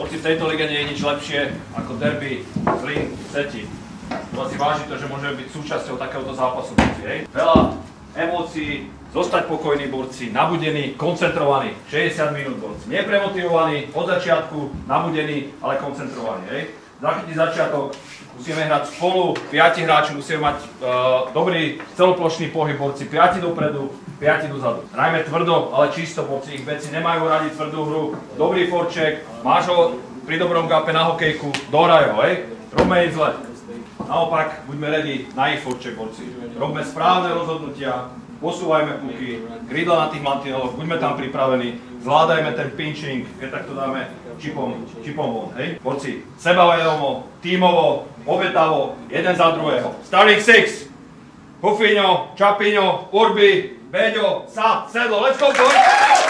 Borci, v tejto lige nie je nič lepšie ako derby Zlín Vsetín. To si váži to, že môžeme byť súčasťou takéhoto zápasu, borci, hej? Veľa emócií, zostať pokojní, borci, nabudení, koncentrovaní. 60 minút, borci. Nie premotivovaní od začiatku, nabudení, ale koncentrovaní, hej? Zachytiť začiatok, musíme hrať spolu, 5 hráči, musíme mať dobrý celoplošný pohyb, borci, 5 dopredu, 5 dozadu. Hrajme tvrdo, ale čisto, borci, ich beci nemajú radi tvrdú hru. Dobrý forček, máš ho pri dobrom gape na hokejku, dohraj ho, hej? Robme ich zle. Naopak, buďme ready na ich forček, borci. Robme správne rozhodnutia, posúvajme puky, grydla na tých mantineloch, buďme tam pripravení, zvládajme ten pinching, keď takto dáme čipom von, hej? Borci, sebavedomo, tímovo, obetavo, jeden za druhého. Starting six! Hufiňo, Čapiňo, Urbi, Beďo, Sad, Sedlo, let's go, boys!